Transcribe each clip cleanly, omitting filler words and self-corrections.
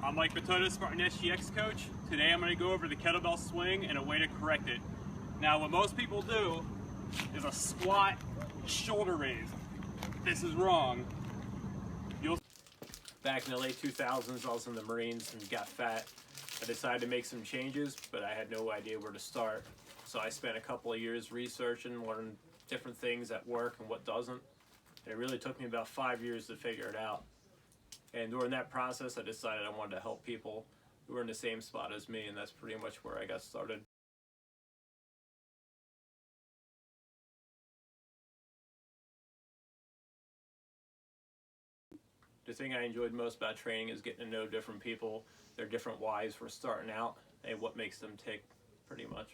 I'm Mike Batoda, Spartan SGX coach. Today I'm going to go over the kettlebell swing and a way to correct it. Now what most people do is a squat shoulder raise. This is wrong. Back in the late 2000s, I was in the Marines and got fat. I decided to make some changes, but I had no idea where to start. So I spent a couple of years researching, learning different things that work and what doesn't. It really took me about 5 years to figure it out. And during that process, I decided I wanted to help people who were in the same spot as me, and that's pretty much where I got started. The thing I enjoyed most about training is getting to know different people, their different whys for starting out, and what makes them tick, pretty much.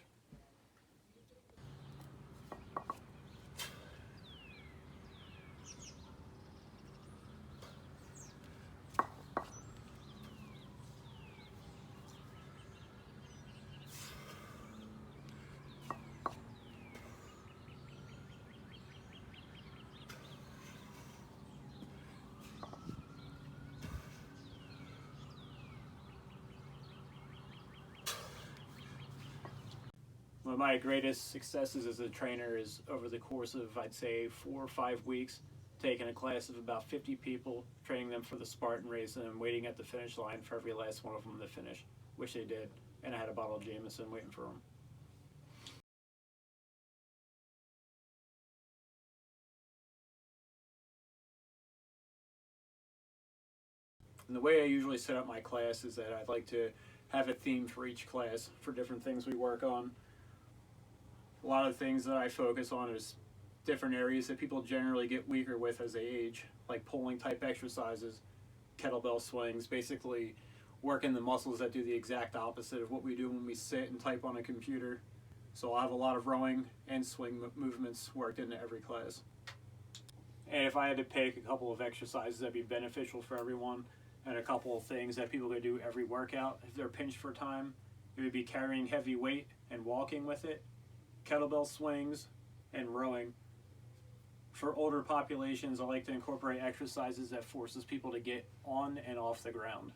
One of my greatest successes as a trainer is over the course of, I'd say, 4 or 5 weeks, taking a class of about 50 people, training them for the Spartan race, and waiting at the finish line for every last one of them to finish, which they did. And I had a bottle of Jameson waiting for them. And the way I usually set up my class is that I'd like to have a theme for each class for different things we work on. A lot of things that I focus on is different areas that people generally get weaker with as they age, like pulling type exercises, kettlebell swings, basically working the muscles that do the exact opposite of what we do when we sit and type on a computer. So I'll have a lot of rowing and swing movements worked into every class. And if I had to pick a couple of exercises that'd be beneficial for everyone, and a couple of things that people could do every workout if they're pinched for time, it would be carrying heavy weight and walking with it, kettlebell swings, and rowing. For older populations, I like to incorporate exercises that forces people to get on and off the ground.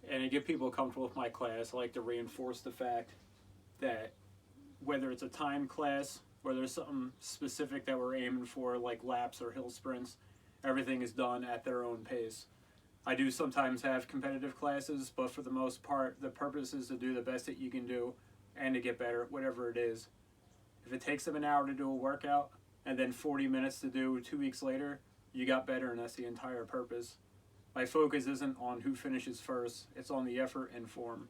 And to get people comfortable with my class, I like to reinforce the fact that whether it's a timed class or there's something specific that we're aiming for, like laps or hill sprints, everything is done at their own pace. I do sometimes have competitive classes, but for the most part, the purpose is to do the best that you can do and to get better at whatever it is. If it takes them an hour to do a workout and then 40 minutes to do 2 weeks later, you got better, and that's the entire purpose. My focus isn't on who finishes first, it's on the effort and form.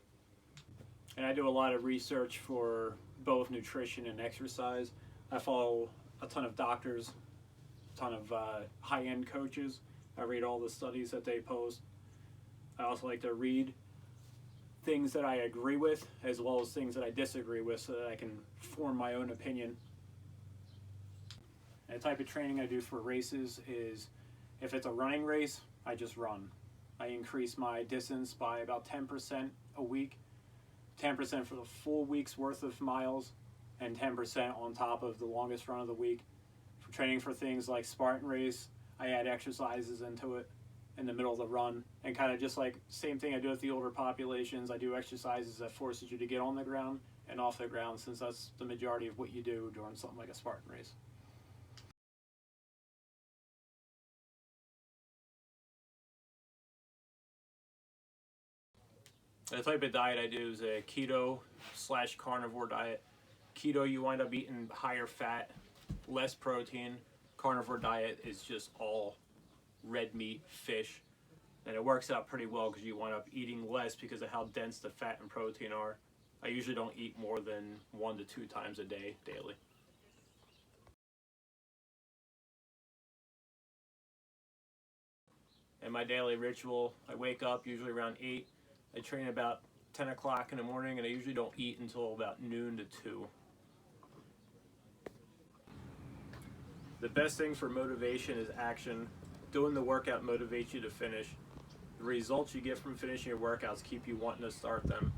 And I do a lot of research for both nutrition and exercise. I follow a ton of doctors, a ton of high-end coaches. I read all the studies that they post. I also like to read things that I agree with as well as things that I disagree with so that I can form my own opinion. And the type of training I do for races is, if it's a running race, I just run. I increase my distance by about 10% a week, 10% for the full week's worth of miles, and 10% on top of the longest run of the week. For training for things like Spartan race, I add exercises into it in the middle of the run, and kind of just like same thing I do with the older populations, I do exercises that forces you to get on the ground and off the ground, since that's the majority of what you do during something like a Spartan race. The type of diet I do is a keto/carnivore diet. Keto, you wind up eating higher fat, less protein. Carnivore diet is just all red meat, fish, and it works out pretty well because you wind up eating less because of how dense the fat and protein are. I usually don't eat more than 1 to 2 times a day, daily. And my daily ritual, I wake up usually around 8. I train about 10 o'clock in the morning, and I usually don't eat until about noon to 2. The best thing for motivation is action. Doing the workout motivates you to finish. The results you get from finishing your workouts keep you wanting to start them.